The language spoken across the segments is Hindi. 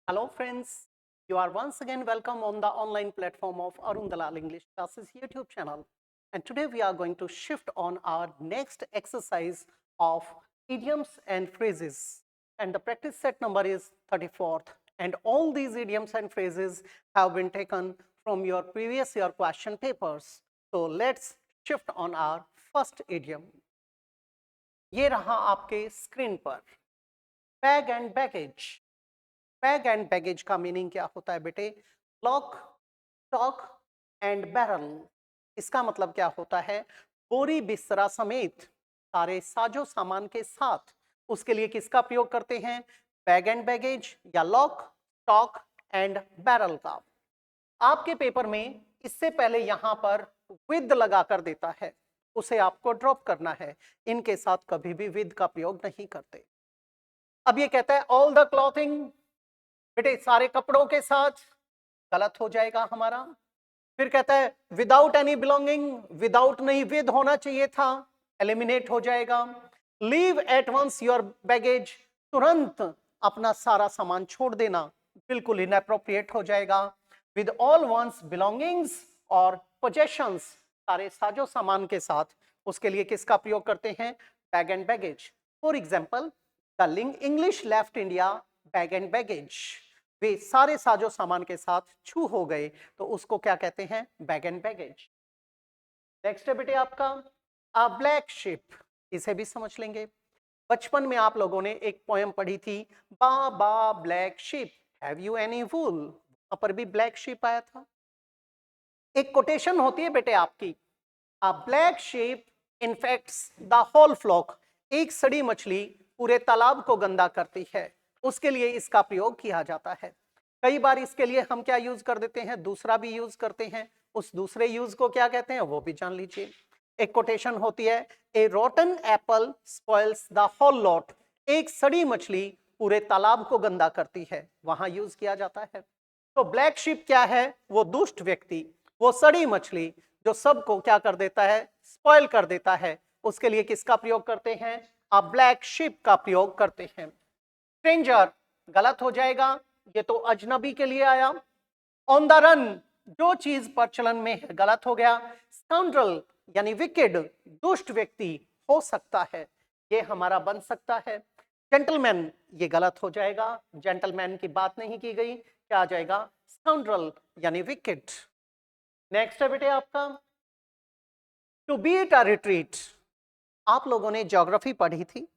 Hello friends, you are once again welcome on the online platform of Arun Dalal English Classes YouTube channel. And today we are going to shift on our next exercise of idioms and phrases. And the practice set number is 34th. And all these idioms and phrases have been taken from your previous year question papers. So let's shift on our first idiom. ये रहा आपके स्क्रीन पर, bag and baggage. Bag and baggage का मीनिंग क्या होता है बेटे? Lock, stock and barrel. इसका मतलब क्या होता है? बोरी बिस्तरा समेत सारे साजो सामान के साथ। उसके लिए किसका प्रयोग करते हैं? बैग एंड बैगेज या लॉक, स्टॉक एंड बैरल का। आपके पेपर में इससे पहले यहां पर विद लगा कर देता है, उसे आपको ड्रॉप करना है। इनके साथ कभी भी विद का प्रयोग नहीं करते। अब ये कहता है ऑल द क्लॉथिंग, बेटे सारे कपड़ों के साथ, गलत हो जाएगा हमारा। फिर कहता है विदाउट एनी बिलोंगिंग, विदाउट नहीं विद होना चाहिए था, एलिमिनेट हो जाएगा। Leave at once your baggage, तुरंत अपना सारा सामान छोड़ देना, बिल्कुल इनएप्रोप्रिएट हो जाएगा। विद ऑल वंस बिलोंगिंग्स और पोजेशंस, सारे साजो सामान के साथ। उसके लिए किसका प्रयोग करते हैं? Bag and baggage. For example, the English left India bag and baggage. वे सारे साजो सामान के साथ छू हो गए, तो उसको क्या कहते हैं? Bag and baggage. नेक्स्ट है बेटे आपका अ ब्लैक शिप। इसे भी समझ लेंगे। बचपन में आप लोगों ने एक पोएम पढ़ी थी, baa baa black sheep have you any wool. वहां पर भी ब्लैक शिप आया था। एक कोटेशन होती है बेटे आपकी, a black sheep infects the whole flock. एक सड़ी मछली पूरे तालाब को गंदा करती है, उसके लिए इसका प्रयोग किया जाता है। कई बार इसके लिए हम क्या यूज कर देते हैं? दूसरा भी यूज करते हैं। उस दूसरे यूज को क्या कहते हैं वो भी जान लीजिए। एक कोटेशन होती है, a rotten apple spoils the whole lot. एक सड़ी मछली पूरे तालाब को गंदा करती है, वहां यूज किया जाता है। तो ब्लैक शिप क्या है? वो दुष्ट व्यक्ति, वो सड़ी मछली जो सबको क्या कर देता है? स्पॉइल कर देता है। उसके लिए किसका प्रयोग करते हैं? अ ब्लैक शिप का प्रयोग करते हैं। स्ट्रेंजर गलत हो जाएगा, ये तो अजनबी के लिए आया। ऑन द रन, जो चीज प्रचलन में है, गलत हो गया। स्काउंड्रल यानी विकेड, दुष्ट व्यक्ति हो सकता है, ये हमारा बन सकता है। जेंटलमैन, ये गलत हो जाएगा, जेंटलमैन की बात नहीं की गई, क्या आ जाएगा? स्काउंड्रल यानी विकेड। नेक्स्ट है बेटे आपका टू बीट अ रिट्रीट। आप लोगों ने ज्योग्राफी पढ़ी थी,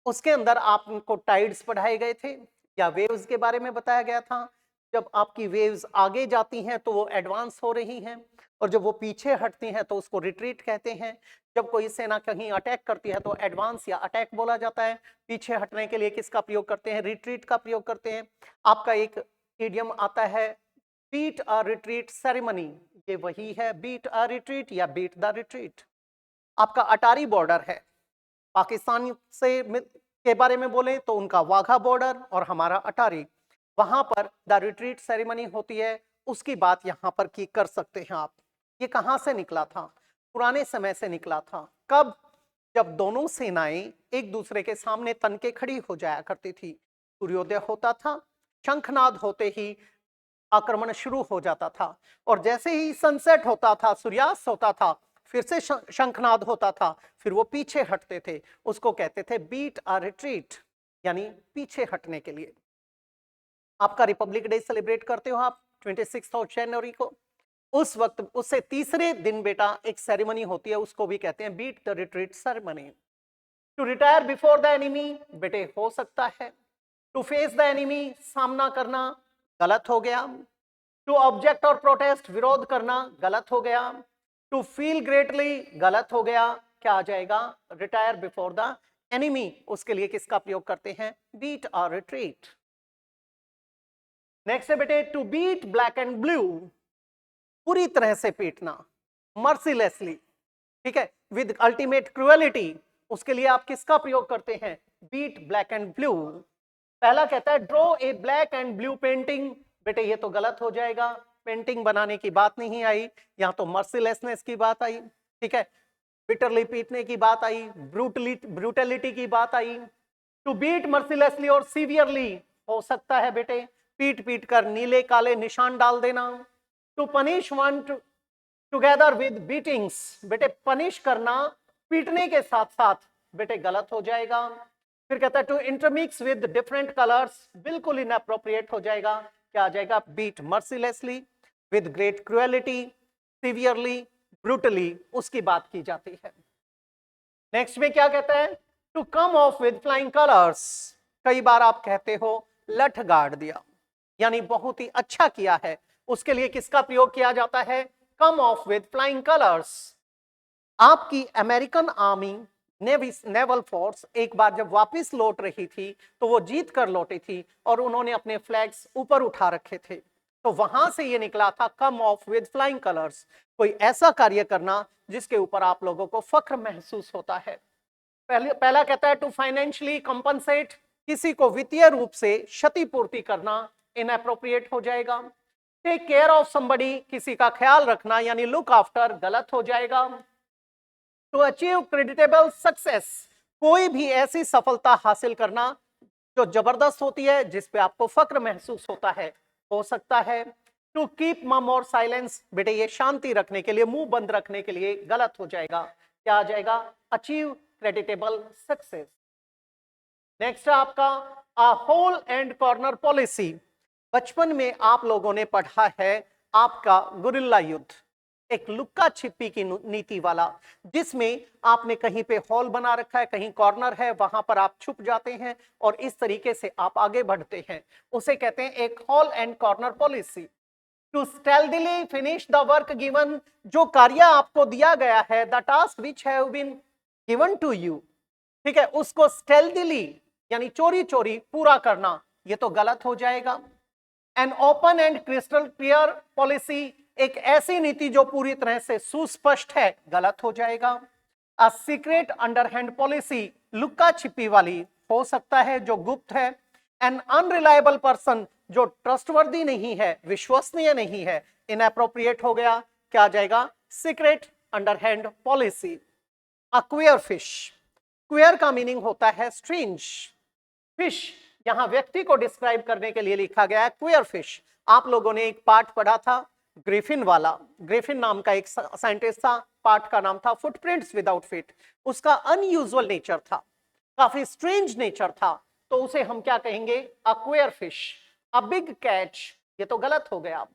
उसके अंदर आपको टाइड्स पढ़ाए गए थे या वेव्स के बारे में बताया गया था। जब आपकी वेव्स आगे जाती हैं तो वो एडवांस हो रही हैं, और जब वो पीछे हटती हैं तो उसको रिट्रीट कहते हैं। जब कोई सेना कहीं अटैक करती है तो एडवांस या अटैक बोला जाता है। पीछे हटने के लिए किसका प्रयोग करते हैं? रिट्रीट का प्रयोग करते हैं। आपका एक इडियम आता है बीट अ रिट्रीट सेरेमनी, ये वही है, बीट अ रिट्रीट या बीट द रिट्रीट। आपका अटारी बॉर्डर है, पाकिस्तान से के बारे में बोले तो उनका वाघा बॉर्डर और हमारा अटारी, वहां पर द रिट्रीट सेरेमनी होती है। उसकी बात यहां पर की कर सकते हैं आप। ये कहां से निकला था? पुराने समय से निकला था। कब? जब दोनों सेनाएं एक दूसरे के सामने तन के खड़ी हो जाया करती थी। सूर्योदय होता था, शंखनाद होते ही आक्रमण शुरू हो जाता था, और जैसे ही सनसेट होता था, सूर्यास्त होता था, फिर से शंखनाद होता था, फिर वो पीछे हटते थे। उसको कहते थे बीट अ रिट्रीट, यानी पीछे हटने के लिए। आपका रिपब्लिक डे सेलिब्रेट करते हो आप 26 जनवरी को। उस वक्त उससे तीसरे दिन बेटा एक सेरेमनी होती है, उसको भी कहते हैं beat the retreat ceremony. To retire before the enemy, बेटे हो सकता है। टू फेस द एनिमी, सामना करना, गलत हो गया। टू ऑब्जेक्ट और प्रोटेस्ट, विरोध करना, गलत हो गया। टू फील ग्रेटली, गलत हो गया। क्या आ जाएगा? Retire before the enemy. उसके लिए किसका प्रयोग करते हैं? बीट और रिट्रीट। नेक्स्ट है बेटे to beat black and blue, पूरी तरह से पीटना, मर्सीलेसली, ठीक है, विद अल्टीमेट क्रुएलिटी। उसके लिए आप किसका प्रयोग करते हैं? Beat black and blue. पहला कहता है draw a black and blue painting, बेटे ये तो गलत हो जाएगा, पेंटिंग बनाने की बात नहीं आई, यहां तो मर्सीलेसनेस की बात आई, ठीक है, बिटरली पीटने की बात आई, ब्रूटलिटी की बात आई। टू बीट मर्सीलेसली और सीवियरली हो सकता है बेटे, पीट पीट कर नीले काले निशान डाल देना। To punish one together with beatings, बेटे पनिश करना पीटने के साथ साथ बेटे गलत हो जाएगा। फिर कहता है to intermix with different colours, बिल्कुल इनअप्रोप्रिएट हो जाएगा। क्या आ जाएगा? Beat mercilessly, with great cruelty, severely, brutally, उसकी बात की जाती है। नेक्स्ट में क्या कहता है? To come off with flying colours, कई बार आप कहते हो लठ गाड़ दिया, यानी बहुत ही अच्छा किया है, उसके लिए किसका प्रयोग किया जाता है? कम ऑफ विद फ्लाइंग कलर्स। आपकी अमेरिकन आर्मी नेवल फोर्स एक बार जब वापस लौट रही थी तो वो जीत कर लौटी थी और उन्होंने अपने फ्लैग्स ऊपर उठा रखे थे, तो वहां से ये निकला था कम ऑफ विद फ्लाइंग कलर्स, कोई ऐसा कार्य करना जिसके ऊपर आप लोगों को फख्र महसूस होता है। पहला कहता है टू फाइनेंशियली कंपनसेट, किसी को वित्तीय रूप से क्षतिपूर्ति करना इनअप्रोप्रिएट हो जाएगा। टेक केयर ऑफ समबडी, किसी का ख्याल रखना यानी लुक आफ्टर, गलत हो जाएगा। टू अचीव क्रेडिटेबल सक्सेस, कोई भी ऐसी सफलता हासिल करना जो जबरदस्त होती है, जिस पे आपको फक्र महसूस होता है, हो सकता है। टू कीप मम और साइलेंस, बेटे ये शांति रखने के लिए, मुंह बंद रखने के लिए गलत हो जाएगा। क्या आ जाएगा? Achieve creditable success. नेक्स्ट है आपका a hole and corner policy. बचपन में आप लोगों ने पढ़ा है आपका गुरिल्ला युद्ध, एक लुक्का छिपी की नीति वाला, जिसमें आपने कहीं पे हॉल बना रखा है, कहीं कॉर्नर है, वहां पर आप छुप जाते हैं और इस तरीके से आप आगे बढ़ते हैं, उसे कहते हैं एक hole and corner policy. To stealthily finish the work given, जो कार्य आपको दिया गया है, the task which have been given to you, ठीक है, उसको स्टेल्थीली यानी चोरी चोरी पूरा करना, ये तो गलत हो जाएगा। An open and crystal clear policy, एक ऐसी नीति जो पूरी तरह से सुस्पष्ट है, गलत हो जाएगा। अ सीक्रेट अंडरहैंड पॉलिसी, लुक्का छिपी वाली, हो सकता है जो गुप्त है। एन अनरिलायबल पर्सन, जो ट्रस्टवर्दी नहीं है, विश्वसनीय नहीं है, इनअप्रोप्रिएट हो गया। क्या आ जाएगा? Secret underhand policy. A queer fish, queer का मीनिंग होता है स्ट्रेंज। फिश यहां व्यक्ति को डिस्क्राइब करने के लिए लिखा गया है क्वियर फिश। आप लोगों ने एक पार्ट पढ़ा था ग्रिफिन वाला, ग्रिफिन नाम का एक साइंटिस्ट था, पार्ट का नाम था फुटप्रिंट्स विदाउट फीट। उसका अनयूजुअल नेचर था, काफी स्ट्रेंज नेचर था, तो उसे हम क्या कहेंगे? A queer fish. A big catch, ये तो गलत हो गया।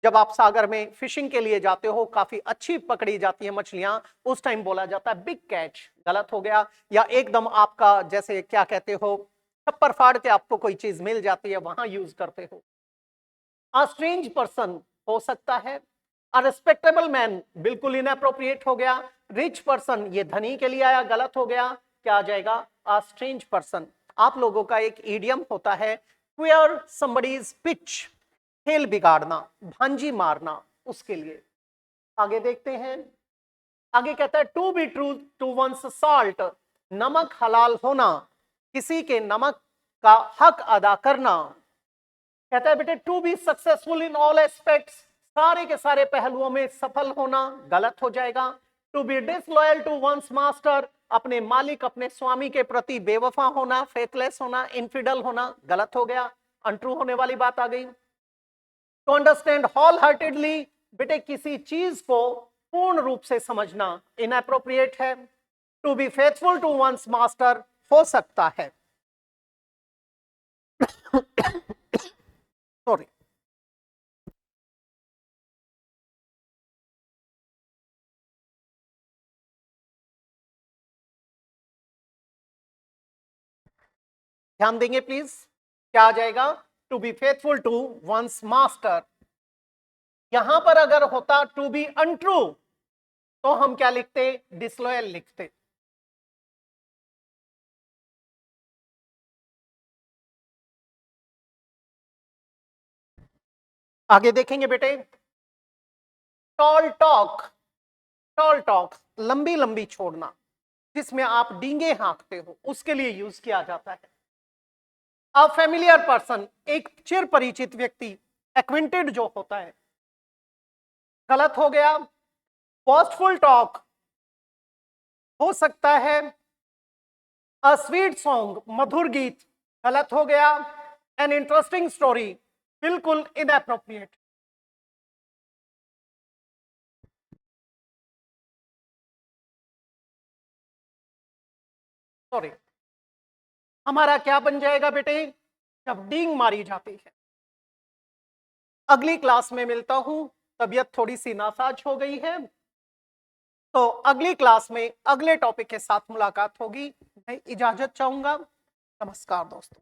जब आप सागर में फिशिंग के लिए जाते हो, काफी अच्छी पकड़ी जाती है मछलियां, उस टाइम बोला जाता है बिग कैच, गलत हो गया। या एकदम आपका जैसे क्या कहते हो, छप्पर फाड़ के आपको कोई चीज मिल जाती है, वहां यूज करते हो। अ स्ट्रेंज पर्सन हो सकता है। अ रिस्पेक्टेबल मैन, बिल्कुल इनअप्रोप्रिएट हो गया। रिच पर्सन, ये धनी के लिए आया, गलत हो गया। क्या आ जाएगा? A strange person. आप लोगों का एक इडियम होता है क्वियर समबडीज पिच, खेल बिगाड़ना, भांजी मारना, उसके लिए। आगे देखते हैं। आगे कहता है to be true to one's salt, नमक हलाल होना, किसी के नमक का हक अदा करना। कहता है बेटे to be successful in all aspects, सारे के सारे पहलुओं में सफल होना, गलत हो जाएगा। To be disloyal to one's master, अपने मालिक अपने स्वामी के प्रति बेवफा होना, फेथलेस होना, इनफिडल होना, गलत हो गया, अनट्रू होने वाली बात आ गई। टू अंडरस्टैंड होल हार्टेडली, बेटे किसी चीज को पूर्ण रूप से समझना, इनअप्रोप्रिएट है। To be faithful to one's master हो सकता है। सॉरी, ध्यान देंगे प्लीज। क्या आ जाएगा? To be faithful to one's master. यहां पर अगर होता टू बी अनट्रू, तो हम क्या लिखते? डिसलॉयल लिखते। आगे देखेंगे बेटे। टॉल टॉक, टॉल टॉक लंबी लंबी छोड़ना, जिसमें आप डींगे हाँकते हो, उसके लिए यूज किया जाता है। अ फेमिलियर पर्सन, एक चिर परिचित व्यक्ति, एक्विंटेड जो होता है, गलत हो गया। बोस्टफुल टॉक हो सकता है। अ स्वीट सॉन्ग, मधुर गीत, गलत हो गया। एन इंटरेस्टिंग स्टोरी, बिल्कुल इनएप्रोप्रिएट। सॉरी, हमारा क्या बन जाएगा बेटे जब डींग मारी जाती है। अगली क्लास में मिलता हूं, तबीयत थोड़ी सी नासाज हो गई है, तो अगली क्लास में अगले टॉपिक के साथ मुलाकात होगी। मैं इजाजत चाहूंगा। नमस्कार दोस्तों।